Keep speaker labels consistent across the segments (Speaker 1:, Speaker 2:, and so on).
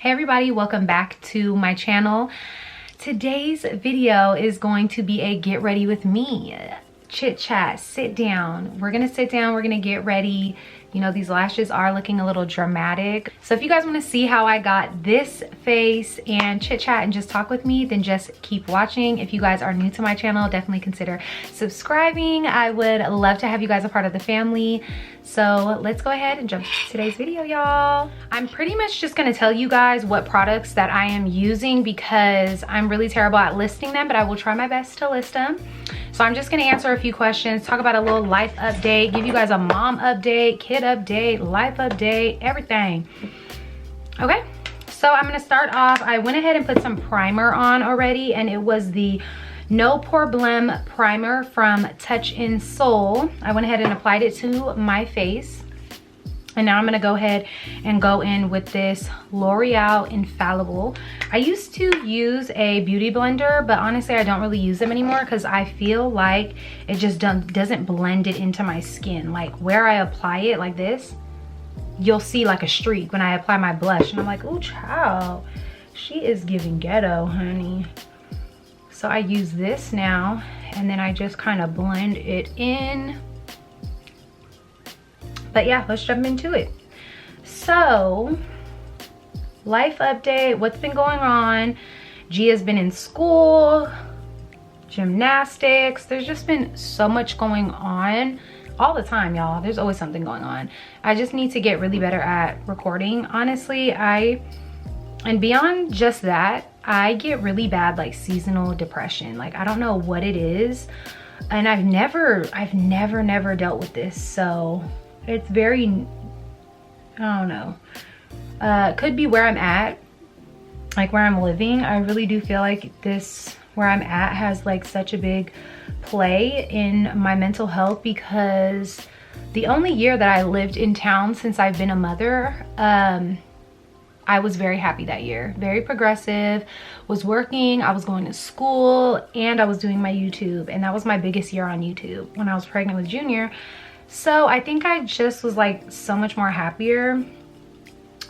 Speaker 1: Hey everybody, welcome back to my channel. Today's video is going to be a get ready with me chit chat, sit down. We're gonna sit down, we're gonna get ready. You know, these lashes are looking a little dramatic. So if you guys wanna see how I got this face and chit chat and just talk with me, then just keep watching. If you guys are new to my channel, definitely consider subscribing. I would love to have you guys a part of the family. So let's go ahead and jump to today's video, y'all. I'm pretty much just gonna tell you guys what products that I am using because I'm really terrible at listing them, but I will try my best to list them. So I'm just gonna answer a few questions, talk about a little life update, give you guys a mom update, kid update, life update, everything. Okay, so I'm gonna start off. I went ahead and put some primer on already, and it was the No Problem primer from Touch in Soul. I went ahead and applied it to my face. And now I'm gonna go ahead and go in with this L'Oreal Infallible. I used to use a beauty blender, but honestly I don't really use them anymore because I feel like it just doesn't blend it into my skin. Like where I apply it like this, you'll see like a streak when I apply my blush. And I'm like, oh child, she is giving ghetto, honey. So I use this now, and then I just kind of blend it in. But yeah, let's jump into it. So, life update, what's been going on? Gia's been in school, gymnastics. There's just been so much going on all the time, y'all. There's always something going on. I just need to get really better at recording. Honestly, and beyond just that, I get really bad like seasonal depression. Like I don't know what it is. And I've never dealt with this. So it's very, I don't know. Could be where I'm at, like where I'm living. I really do feel like this, where I'm at, has like such a big play in my mental health because the only year that I lived in town since I've been a mother, I was very happy that year. Very progressive, was working, I was going to school, and I was doing my YouTube. And that was my biggest year on YouTube when I was pregnant with Junior. So I think I just was like so much more happier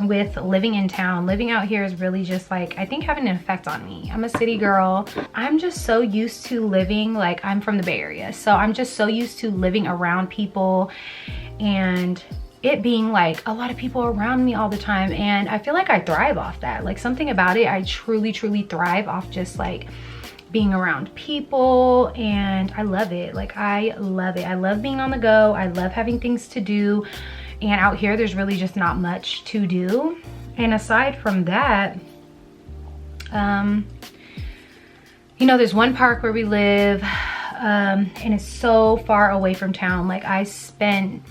Speaker 1: with living in town. Living out here is really just like, I think having an effect on me. I'm a city girl. I'm just so used to living, like I'm from the Bay Area. So I'm just so used to living around people and it being like a lot of people around me all the time. And I feel like I thrive off that. Like something about it, I truly thrive off just like being around people, and I love it. Like I love it. I love being on the go. I love having things to do. And out here, there's really just not much to do. And aside from that, you know, there's one park where we live, and it's so far away from town. Like I spent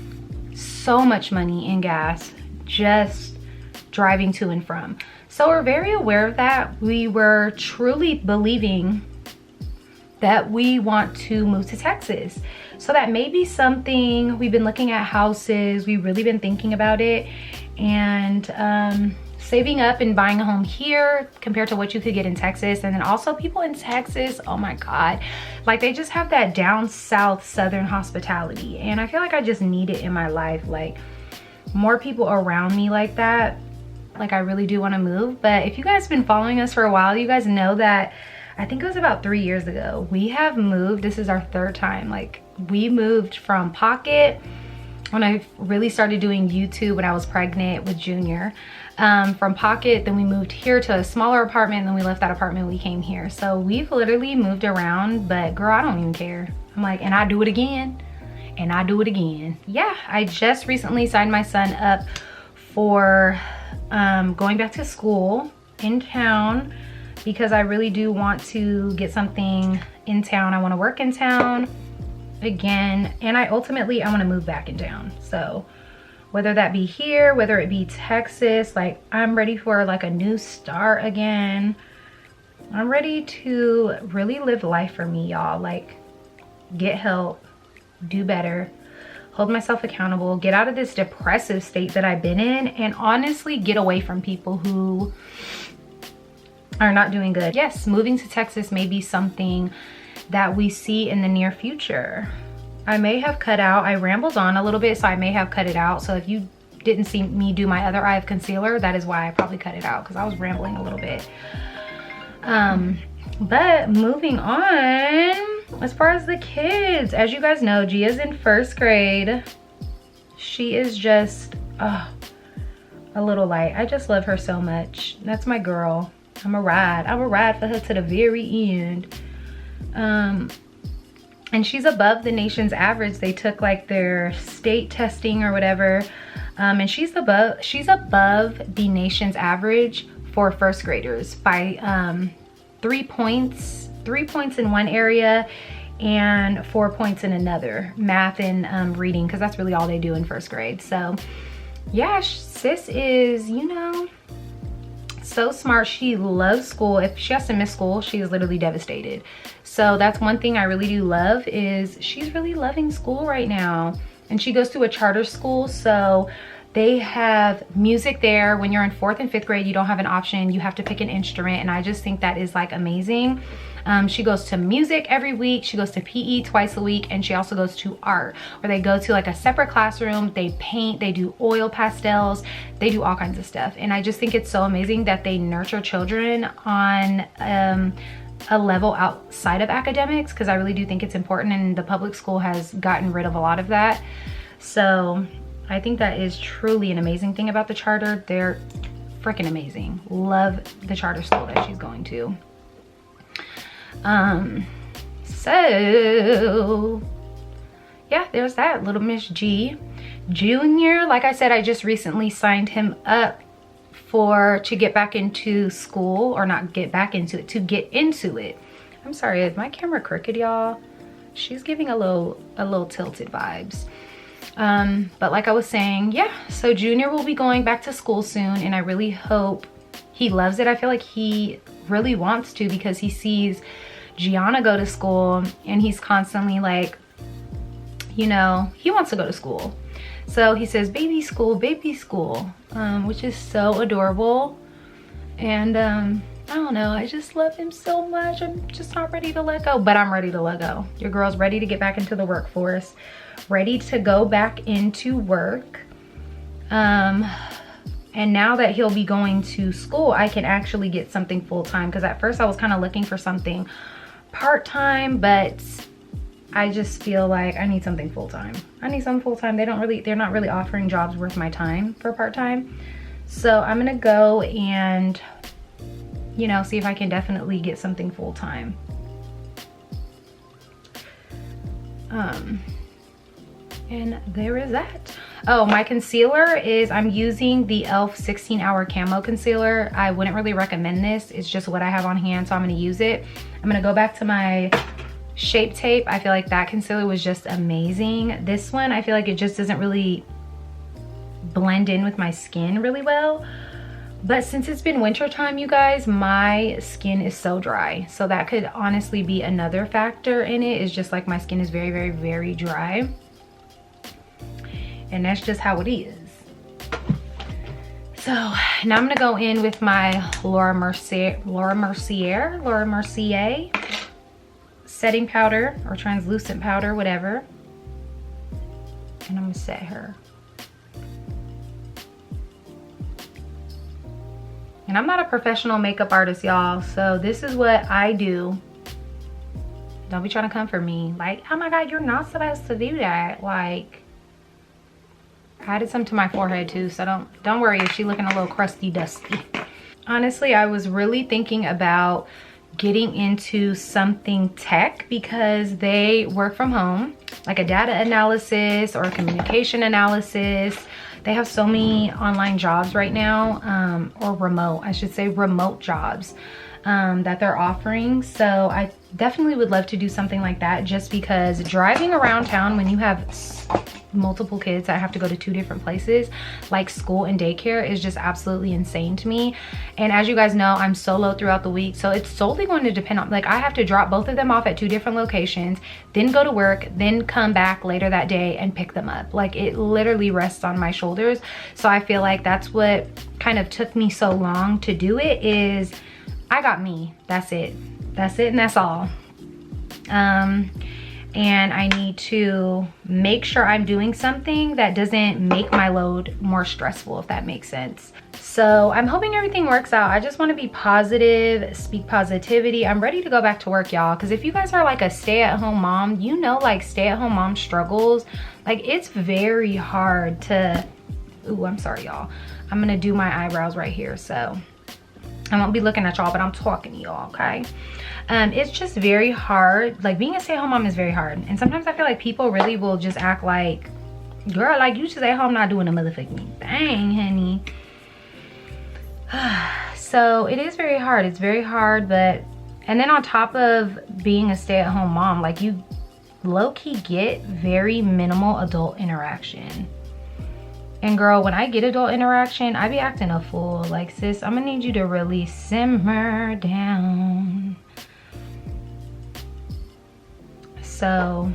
Speaker 1: so much money in gas just driving to and from. So we're very aware of that. We were truly believing that we want to move to Texas. So that may be something. We've been looking at houses. We've really been thinking about it and saving up and buying a home here compared to what you could get in Texas. And then also people in Texas, oh my God, like they just have that down south southern hospitality. And I feel like I just need it in my life. Like more people around me like that. Like I really do want to move. But if you guys have been following us for a while, you guys know that I think it was about 3 years ago, we have moved. This is our third time. Like we moved from Pocket when I really started doing YouTube when I was pregnant with Junior. From Pocket, then we moved here to a smaller apartment, and then we left that apartment, we came here. So we've literally moved around, but girl, I don't even care. I'm like, and I do it again, and I do it again. Yeah, I just recently signed my son up for going back to school in town because I really do want to get something in town. I want to work in town again, and I want to move back in town. So whether that be here, whether it be Texas, like I'm ready for like a new start again. I'm ready to really live life for me, y'all. Like get help, do better, hold myself accountable, get out of this depressive state that I've been in, and honestly get away from people who are not doing good. Yes, moving to Texas may be something that we see in the near future. I may have cut out, I rambled on a little bit, so I may have cut it out. So if you didn't see me do my other eye of concealer, that is why I probably cut it out, because I was rambling a little bit. But moving on, as far as the kids, as you guys know, Gia's in 1st grade. She is just a little light. I just love her so much. That's my girl. I'm a ride for her to the very end. And she's above the nation's average. They took like their state testing or whatever, and she's above the nation's average for 1st graders by 3 points in one area and 4 points in another, math and reading, because that's really all they do in 1st grade. So yeah, sis is, you know, so smart. She loves school. If she has to miss school, she is literally devastated. So that's one thing I really do love, is she's really loving school right now. And she goes to a charter school, so they have music there. When you're in 4th and 5th grade, you don't have an option. You have to pick an instrument, and I just think that is like amazing. She goes to music every week. She goes to PE twice a week, and she also goes to art, where they go to like a separate classroom. They paint, they do oil pastels, they do all kinds of stuff. And I just think it's so amazing that they nurture children on a level outside of academics, because I really do think it's important, and the public school has gotten rid of a lot of that. So I think that is truly an amazing thing about the charter. They're freaking amazing. Love the charter school that she's going to. So yeah, there's that little Miss G. Junior, like I said, I just recently signed him up to get back into school, or not get back into it, to get into it. I'm sorry, is my camera crooked, y'all? She's giving a little tilted vibes. But like I was saying, yeah, so Junior will be going back to school soon, and I really hope he loves it. I feel like he really wants to, because he sees Gianna go to school, and he's constantly like, you know, he wants to go to school. So he says baby school, which is so adorable. And I don't know, I just love him so much. I'm just not ready to let go, but I'm ready to let go. Your girl's ready to get back into the workforce, ready to go back into work. And now that he'll be going to school, I can actually get something full-time, because at first I was kind of looking for something part-time, but I just feel like I need something full-time. I need something full-time. They're not really offering jobs worth my time for part-time. So I'm gonna go and, you know, see if I can definitely get something full-time. And there is that. Oh, my concealer is, I'm using the e.l.f. 16-hour camo concealer. I wouldn't really recommend this. It's just what I have on hand, so I'm gonna use it. I'm gonna go back to my Shape Tape. I feel like that concealer was just amazing. This one, I feel like it just doesn't really blend in with my skin really well. But since it's been winter time, you guys, my skin is so dry. So that could honestly be another factor in it. It's just like my skin is very, very, very dry. And that's just how it is. So now I'm gonna go in with my Laura Mercier setting powder, or translucent powder, whatever. And I'm gonna set her. And I'm not a professional makeup artist, y'all, so this is what I do. Don't be trying to come for me. Like, oh my God, you're not supposed to do that. Like, I added some to my forehead too, so don't worry if she's looking a little crusty dusty. Honestly, I was really thinking about getting into something tech, because they work from home, like a data analysis or a communication analysis. They have so many online jobs right now, or remote, I should say, remote jobs that they're offering. So I definitely would love to do something like that, just because driving around town when you have multiple kids that have to go to 2 different places, like school and daycare, is just absolutely insane to me. And as you guys know, I'm solo throughout the week, so it's solely going to depend on, like, I have to drop both of them off at 2 different locations, then go to work, then come back later that day and pick them up. Like, it literally rests on my shoulders. So I feel like that's what kind of took me so long to do it, is I got me. That's it and that's all. and I need to make sure I'm doing something that doesn't make my load more stressful, if that makes sense. So I'm hoping everything works out. I just want to be positive, speak positivity. I'm ready to go back to work, y'all, because if you guys are like a stay-at-home mom, you know, like stay-at-home mom struggles. Like, it's very hard to, ooh, I'm sorry, y'all. I'm gonna do my eyebrows right here, so I won't be looking at y'all, but I'm talking to y'all, okay? It's just very hard. Like, being a stay-at-home mom is very hard. And sometimes I feel like people really will just act like, girl, like, you just at home not doing a motherfucking thing, honey. So it is very hard. It's very hard, but, and then on top of being a stay-at-home mom, like, you low-key get very minimal adult interaction. And girl, when I get adult interaction, I be acting a fool. Like, sis, I'm gonna need you to really simmer down. So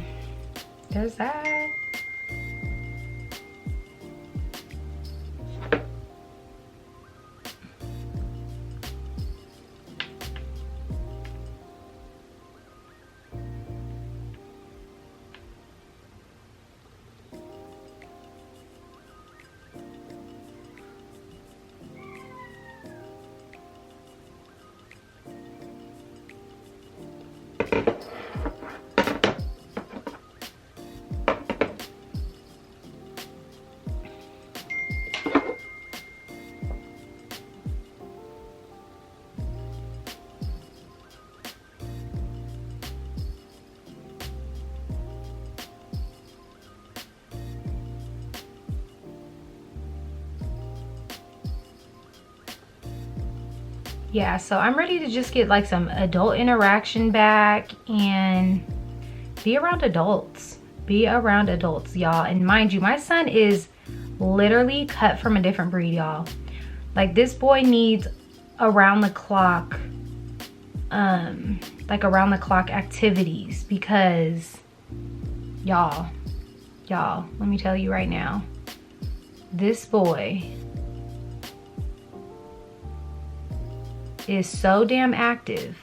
Speaker 1: there's that. Yeah, so I'm ready to just get like some adult interaction back and be around adults. Be around adults, y'all. And mind you, my son is literally cut from a different breed, y'all. Like, this boy needs around the clock, like around the clock activities, because y'all, let me tell you right now, this boy is so damn active.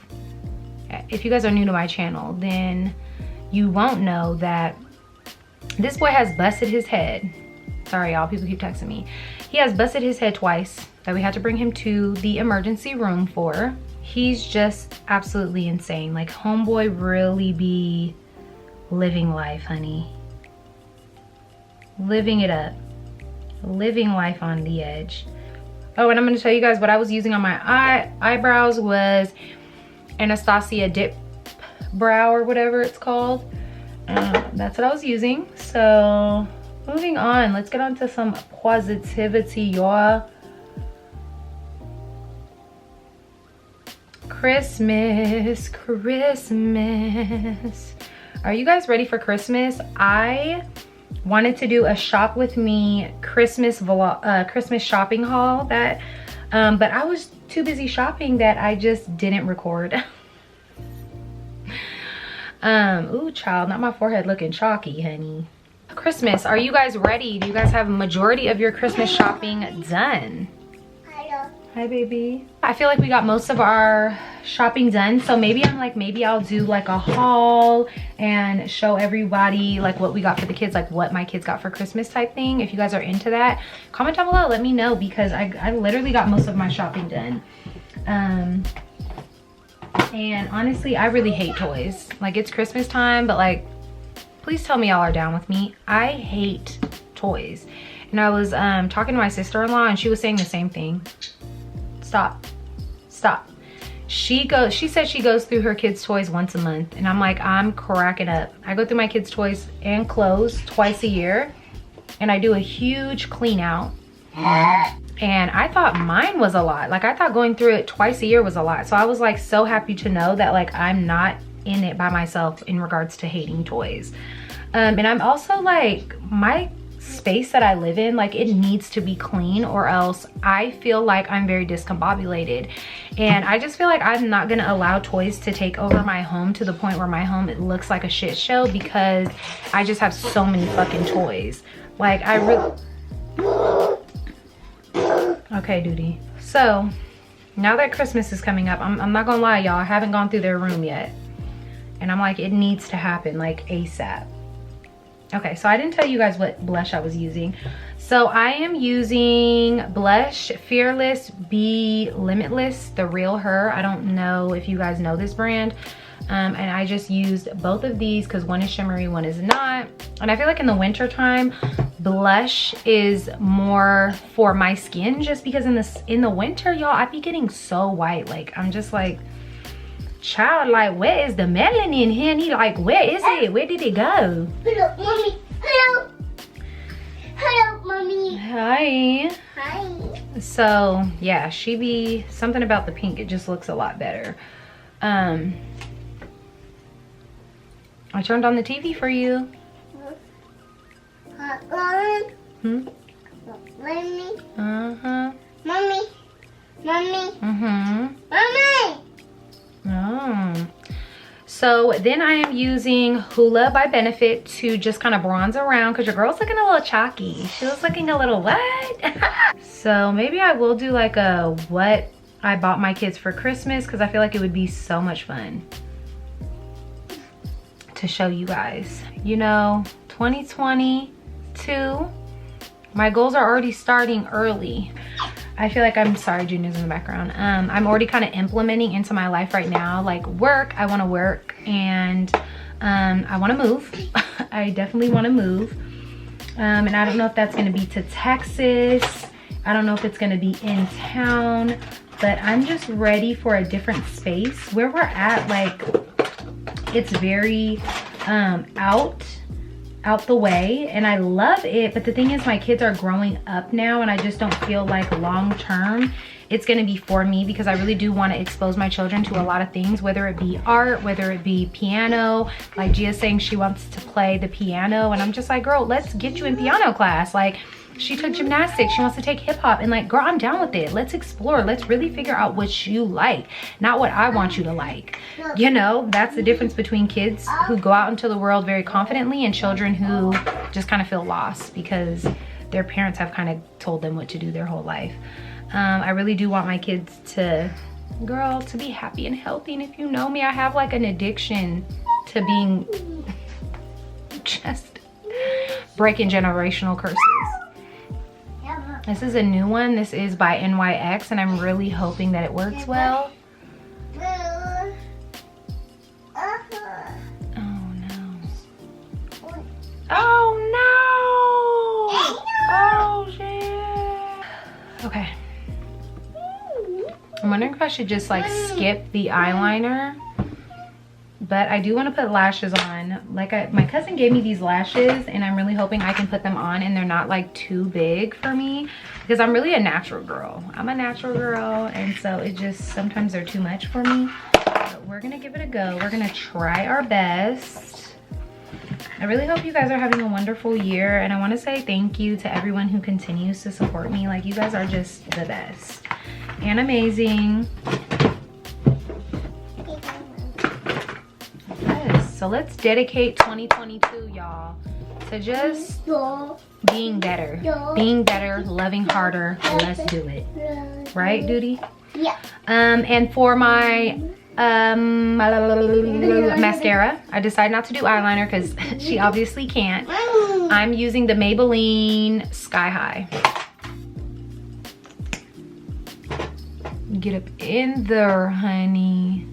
Speaker 1: If you guys are new to my channel, then you won't know that this boy has busted his head. Sorry, y'all, people keep texting me. He has busted his head twice that we had to bring him to the emergency room for. He's just absolutely insane. Like, homeboy really be living life, honey. Living it up. Living life on the edge. Oh, and I'm gonna tell you guys what I was using on my eyebrows was Anastasia Dip Brow or whatever it's called. That's what I was using. So moving on, let's get on to some positivity, y'all. Christmas. Are you guys ready for Christmas? I wanted to do a shop with me Christmas shopping haul that but I was too busy shopping that I just didn't record. Ooh, child, not my forehead looking chalky, honey. Christmas, are you guys ready? Do you guys have a majority of your Christmas shopping done? Hi, baby. I feel like we got most of our shopping done, so maybe I'll do like a haul and show everybody like what we got for the kids, like what my kids got for Christmas type thing. If you guys are into that, comment down below, let me know, because I literally got most of my shopping done. And honestly, I really hate toys. Like, it's Christmas time, but like, please tell me y'all are down with me. I hate toys. And I was talking to my sister-in-law, and she was saying the same thing. Stop. She said she goes through her kids' toys once a month, and I'm like, I'm cracking up. I go through my kids' toys and clothes twice a year, and I do a huge clean out. And I thought mine was a lot. Like, I thought going through it twice a year was a lot. So I was like so happy to know that like I'm not in it by myself in regards to hating toys. And I'm also like, my space that I live in, like, it needs to be clean, or else I feel like I'm very discombobulated. And I just feel like I'm not gonna allow toys to take over my home to the point where my home, it looks like a shit show, because I just have so many fucking toys. Like, I really... Okay, duty. So now that Christmas is coming up, I'm not gonna lie, y'all, I haven't gone through their room yet. And I'm like, it needs to happen like ASAP. Okay, so I didn't tell you guys what blush I was using. So I am using Blush Fearless Be Limitless, the Real Her. I don't know if you guys know this brand. And I just used both of these because one is shimmery, one is not. And I feel like in the winter time, blush is more for my skin, just because in the winter, y'all, I be getting so white. Like, I'm just like, child, like, where is the melanin, honey? Like, where is it? Where did it go?
Speaker 2: Hello, mommy. Hello. Hello, mommy.
Speaker 1: Hi.
Speaker 2: Hi.
Speaker 1: So yeah, she be something about the pink. It just looks a lot better. I turned on the TV for you.
Speaker 2: Mommy.
Speaker 1: Uh-huh.
Speaker 2: Mommy. Mommy.
Speaker 1: Mm-hmm.
Speaker 2: Mommy.
Speaker 1: Oh. So then I am using Hoola by Benefit to just kind of bronze around because your girl's looking a little chalky. She was looking a little what? So maybe I will do like a what I bought my kids for Christmas, because I feel like it would be so much fun to show you guys. You know, 2022, my goals are already starting early. I feel like, I'm sorry, Junior's in the background. I'm already kind of implementing into my life right now, like work. I want to work, and I want to move. I definitely want to move. And I don't know if that's going to be to Texas. I don't know if it's going to be in town, but I'm just ready for a different space. Where we're at, like, it's very out the way, and I love it, but the thing is my kids are growing up now, and I just don't feel like long term it's gonna be for me, because I really do want to expose my children to a lot of things, whether it be art, whether it be piano. Like Gia's saying she wants to play the piano, and I'm just like, girl, let's get you in piano class. Like, she took gymnastics, she wants to take hip hop, and like, girl, I'm down with it. Let's explore, let's really figure out what you like, not what I want you to like. You know, that's the difference between kids who go out into the world very confidently and children who just kind of feel lost because their parents have kind of told them what to do their whole life. I really do want my kids to, girl, to be happy and healthy. And if you know me, I have like an addiction to being just breaking generational curses. This is a new one. This is by NYX, and I'm really hoping that it works well. Oh no. Oh no! Oh shit. Okay. I'm wondering if I should just like skip the eyeliner. But I do want to put lashes on. Like, my cousin gave me these lashes, and I'm really hoping I can put them on and they're not like too big for me, because I'm really a natural girl. I'm a natural girl, and so it just, sometimes they're too much for me. But we're gonna give it a go. We're gonna try our best. I really hope you guys are having a wonderful year, and I want to say thank you to everyone who continues to support me. Like, you guys are just the best and amazing. So let's dedicate 2022, y'all, to just being better, loving harder. Let's do it. Right, Duty?
Speaker 2: Yeah.
Speaker 1: And for my mascara, I decided not to do eyeliner because she obviously can't. I'm using the Maybelline Sky High. Get up in there, honey.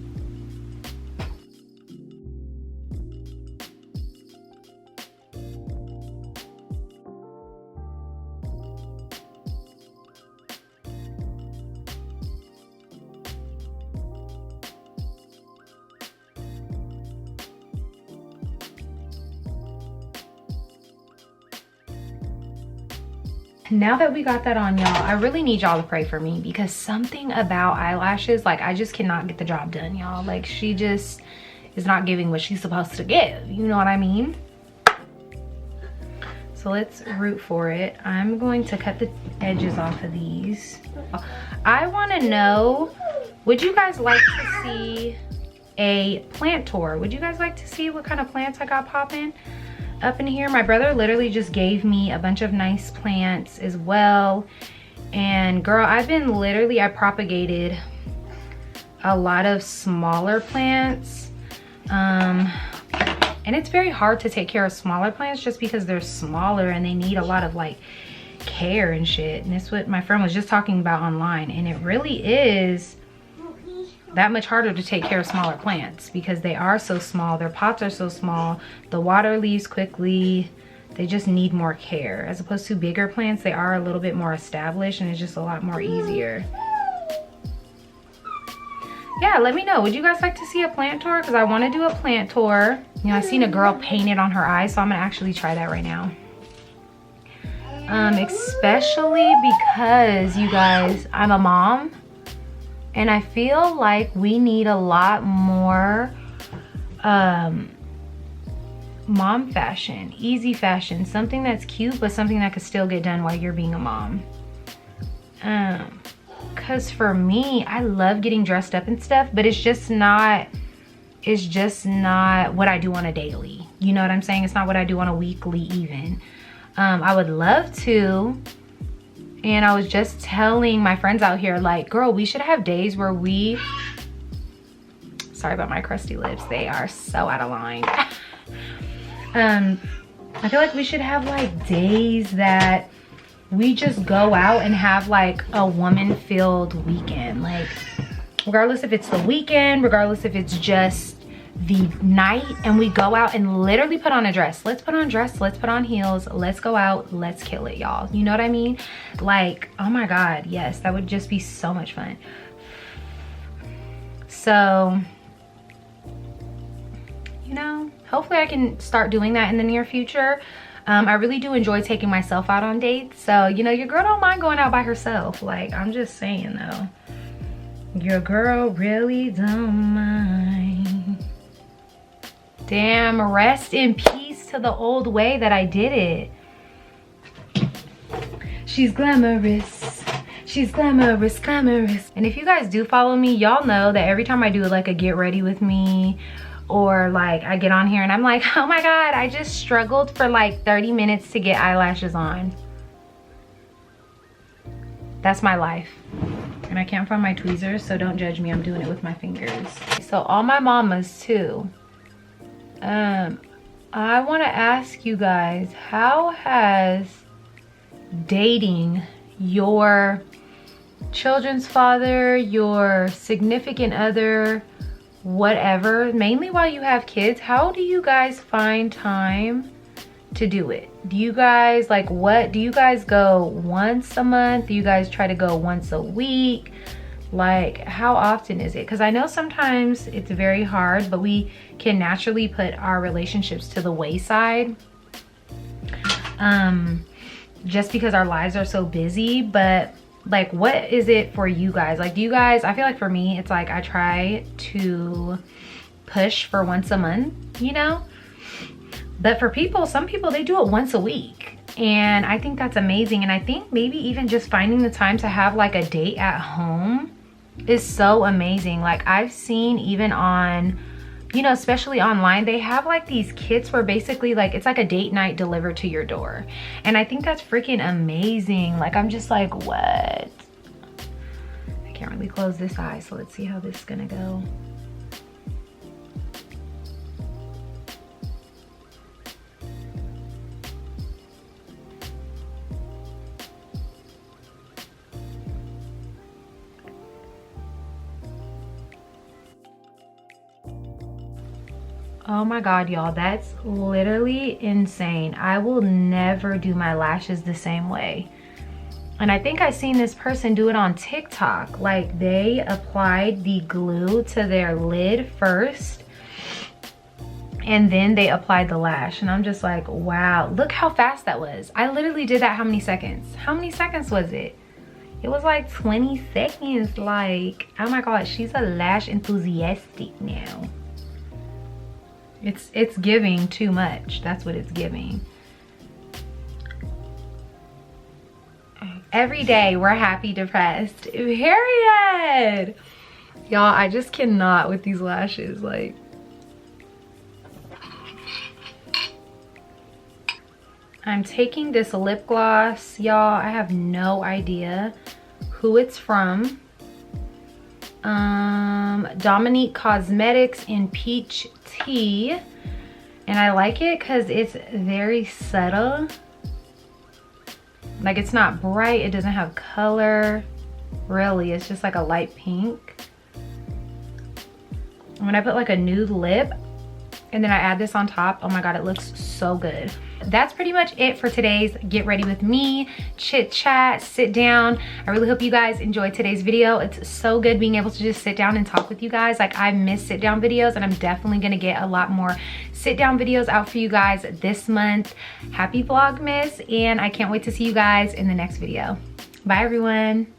Speaker 1: Now that we got that on, y'all, I really need y'all to pray for me, because something about eyelashes, like, I just cannot get the job done, y'all. Like, she just is not giving what she's supposed to give, you know what I mean? So let's root for it. I'm going to cut the edges off of these. I want to know, would you guys like to see a plant tour? Would you guys like to see what kind of plants I got popping up in here? My brother literally just gave me a bunch of nice plants as well. And girl, I propagated a lot of smaller plants. And it's very hard to take care of smaller plants just because they're smaller and they need a lot of like care and shit. And that's what my friend was just talking about online, and it really is that much harder to take care of smaller plants because they are so small, their pots are so small, the water leaves quickly, they just need more care. As opposed to bigger plants, they are a little bit more established and it's just a lot more easier. Yeah, let me know, would you guys like to see a plant tour? Because I want to do a plant tour. You know, I seen a girl paint it on her eyes, so I'm gonna actually try that right now. Especially because, you guys, I'm a mom and I feel like we need a lot more mom fashion, easy fashion, something that's cute but something that could still get done while you're being a mom. Cause for me, I love getting dressed up and stuff, but it's just not what I do on a daily. You know what I'm saying? It's not what I do on a weekly even. I would love to, and I was just telling my friends out here, like, girl, we should have days where we, sorry about my crusty lips, they are so out of line. I feel like we should have like days that we just go out and have like a woman-filled weekend. Like, regardless if it's the weekend, regardless if it's just the night, and we go out and literally put on a dress. Let's put on a dress, let's put on heels, let's go out, let's kill it, y'all. You know what I mean? Like, oh my God, yes, that would just be so much fun. So, you know, hopefully I can start doing that in the near future. I really do enjoy taking myself out on dates. So, you know, your girl don't mind going out by herself. Like, I'm just saying though, your girl really don't mind. Damn, rest in peace to the old way that I did it. She's glamorous. She's glamorous, glamorous. And if you guys do follow me, y'all know that every time I do like a get ready with me, or like I get on here and I'm like, oh my God, I just struggled for like 30 minutes to get eyelashes on. That's my life. And I can't find my tweezers, so don't judge me, I'm doing it with my fingers. So all my mamas too, I want to ask you guys, how has dating your children's father, your significant other, whatever, mainly while you have kids, how do you guys find time to do it? Do you guys like, what do you guys go once a month? Do you guys try to go once a week? Like, how often is it? Because I know sometimes it's very hard, but we can naturally put our relationships to the wayside just because our lives are so busy. But like, what is it for you guys? Like, do you guys, I feel like for me, it's like I try to push for once a month, you know? But for people, some people, they do it once a week. And I think that's amazing. And I think maybe even just finding the time to have like a date at home is so amazing. Like, I've seen even on, you know, especially online, they have like these kits where basically like it's like a date night delivered to your door. And I think that's freaking amazing. Like, I'm just like, what? I can't really close this eye, so let's see how this is gonna go. Oh my God, y'all, that's literally insane. I will never do my lashes the same way. And I think I seen this person do it on TikTok. Like, they applied the glue to their lid first, and then they applied the lash. And I'm just like, wow, look how fast that was. I literally did that how many seconds? How many seconds was it? It was like 20 seconds. Like, oh my God, she's a lash enthusiastic now. It's giving too much. That's what it's giving. Every day we're happy depressed. Period. Y'all, I just cannot with these lashes. Like, I'm taking this lip gloss, y'all. I have no idea who it's from. Dominique Cosmetics in Peach Tea. And I like it because it's very subtle. Like, it's not bright, it doesn't have color. Really, it's just like a light pink. When I put like a nude lip and then I add this on top, oh my god, it looks so good. That's pretty much it for today's Get Ready With Me, chit chat, sit down. I really hope you guys enjoyed today's video. It's so good being able to just sit down and talk with you guys. Like, I miss sit down videos, and I'm definitely gonna get a lot more sit down videos out for you guys this month. Happy Vlogmas, and I can't wait to see you guys in the next video. Bye everyone.